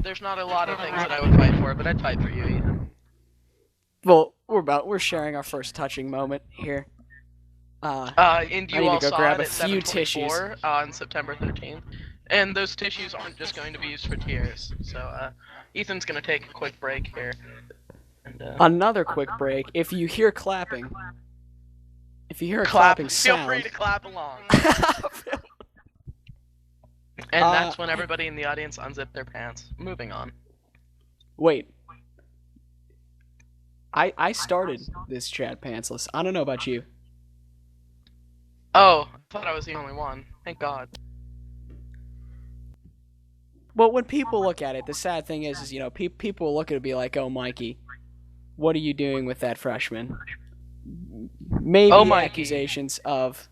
there's not a lot of things that I would fight for, but I'd fight for you, Ethan. Well, we're sharing our first touching moment here. And I you need to all go saw grab it a at few tissues. 7:24 on September 13th. And those tissues aren't just going to be used for tears. So, Ethan's gonna take a quick break here. And, Another quick break. If you hear clapping, if you hear a clap. clapping Feel sound, free to clap along. And that's when everybody in the audience unzip their pants. Moving on. Wait. I started this chat pantsless. I don't know about you. Oh, I thought I was the only one. Thank God. Well, when people look at it, the sad thing is you know, people will look at it and be like, "Oh, Mikey, what are you doing with that freshman?" Maybe Oh, Mikey. accusations of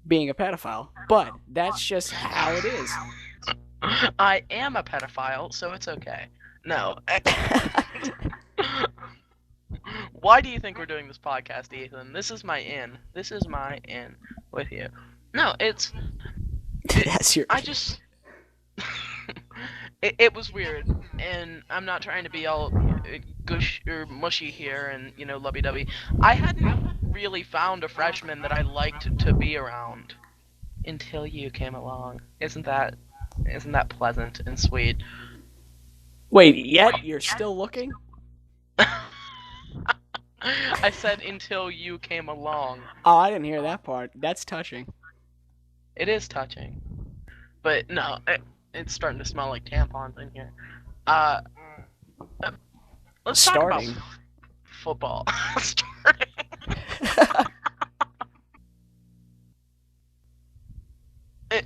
being a pedophile, but that's just how it is. I am a pedophile, so it's okay. No. Why do you think we're doing this podcast, Ethan? This is my in. This is my in with you. No, it's... That's your... I just... it was weird, and I'm not trying to be all gush or mushy here and, you know, lovey-dovey. I hadn't really found a freshman that I liked to be around until you came along. Isn't that pleasant and sweet? Wait, yet you're still looking? I said until you came along. Oh, I didn't hear that part. That's touching. It is touching. But no, it's starting to smell like tampons in here. Let's talk about football. Starting.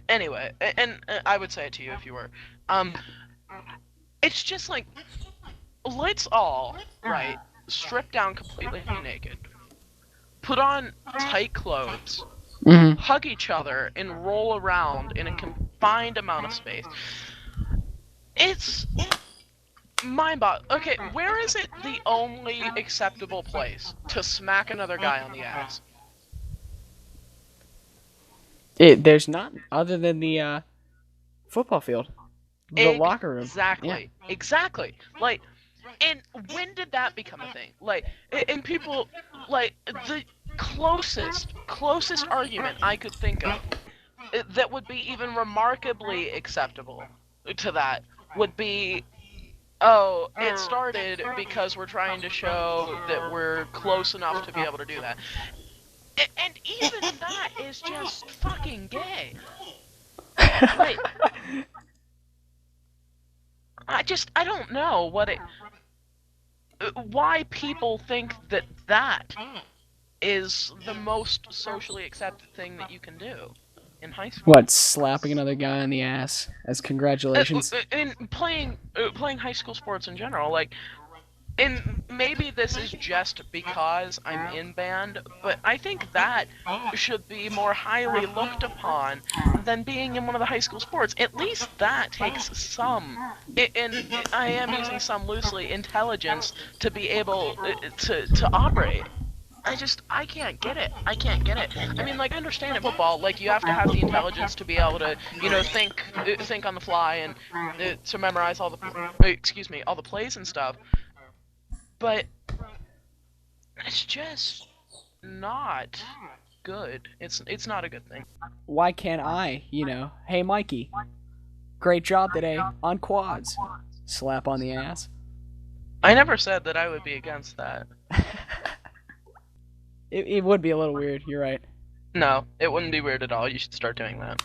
Anyway, and I would say it to you if you were. It's just like, let's all, right, strip down completely naked, put on tight clothes, hug each other, and roll around in a confined amount of space. It's mind-boggling. Okay, where is it the only acceptable place to smack another guy on the ass? There's not, other than the football field. The locker room. Exactly. Yeah. Exactly. Like, and when did that become a thing? Like, and people, like, the closest argument I could think of that would be even remarkably acceptable to that would be, oh, it started because we're trying to show that we're close enough to be able to do that. And even that is just fucking gay. Like, I don't know why people think that is the most socially accepted thing that you can do in high school. What, slapping another guy on the ass as congratulations? And playing high school sports in general, like, and maybe this is just because I'm in band, but I think that should be more highly looked upon than being in one of the high school sports. At least that takes some, and I am using some loosely, intelligence to be able to operate. I can't get it. I can't get it. I mean, like, I understand in football, like, you have to have the intelligence to be able to, you know, think on the fly and to memorize all the plays and stuff. But it's just not good. It's not a good thing. Why can't I, you know, hey Mikey, great job today on quads. Slap on the ass. I never said that I would be against that. It would be a little weird, you're right. No, it wouldn't be weird at all. You should start doing that.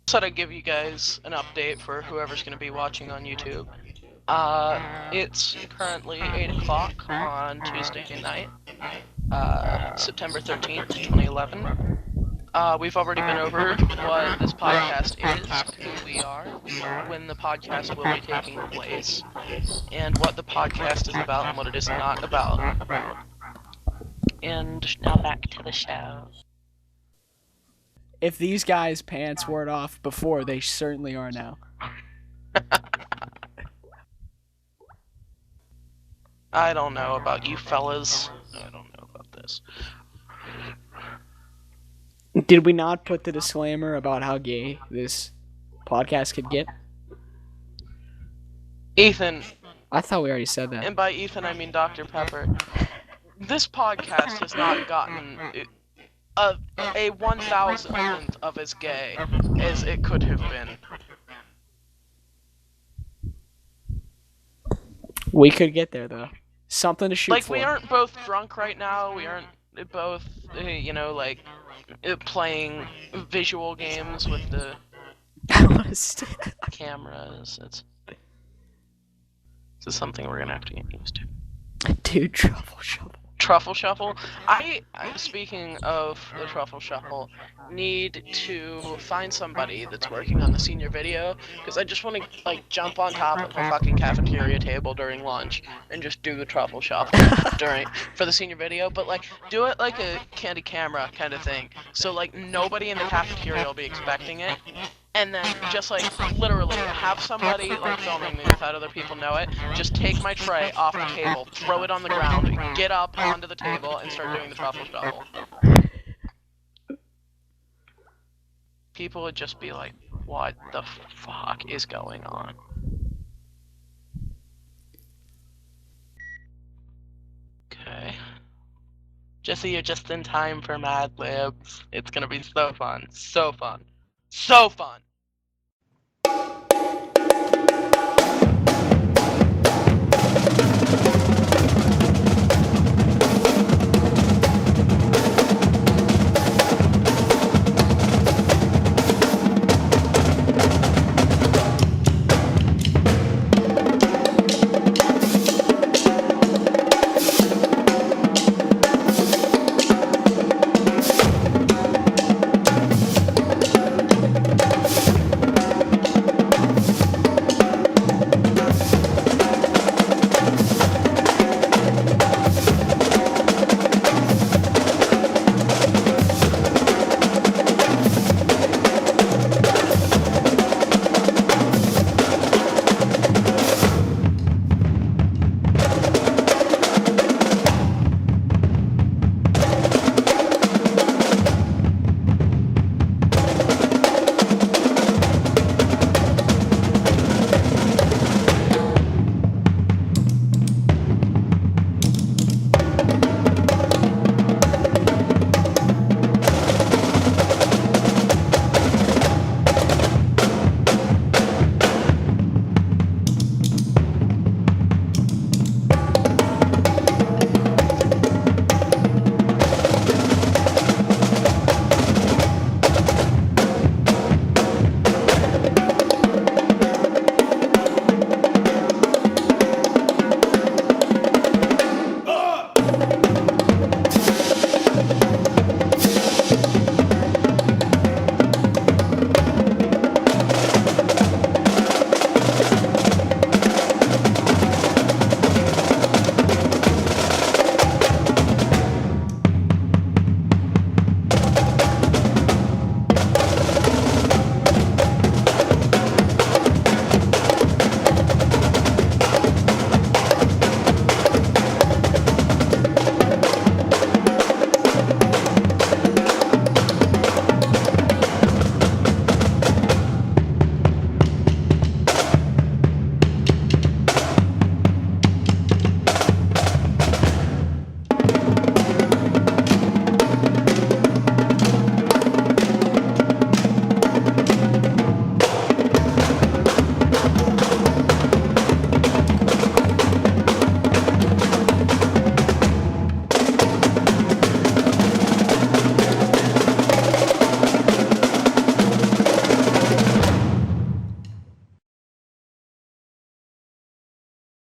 So to give you guys an update for whoever's going to be watching on YouTube. It's currently 8 o'clock on Tuesday night, September 13th, 2011. We've already been over what this podcast is, who we are, when the podcast will be taking place, and what the podcast is about and what it is not about. And now back to the show. If these guys' pants weren't off before, they certainly are now. I don't know about you fellas. I don't know about this. Did we not put the disclaimer about how gay this podcast could get? Ethan, I thought we already said that. and by Ethan I mean Dr. Pepper, this podcast has not gotten a 1,000th of as gay as it could have been. We could get there, though. Something to shoot Like, for. we aren't both drunk right now, we aren't both, playing visual games with the I want to stay. cameras. This is something we're gonna have to get used to. Dude, Truffle Shuffle. Truffle Shuffle. Speaking of the Truffle Shuffle, need to find somebody that's working on the senior video, because I just want to, jump on top of a fucking cafeteria table during lunch and just do the Truffle Shuffle for the senior video, but, do it like a candy camera kind of thing, so, nobody in the cafeteria will be expecting it. And then just, literally have somebody, filming me without other people know it, just take my tray off the table, throw it on the ground, get up onto the table, and start doing the Truffle Shuffle. People would just be like, what the fuck is going on? Okay. Jesse, you're just in time for Mad Libs. It's gonna be so fun. So fun. So fun!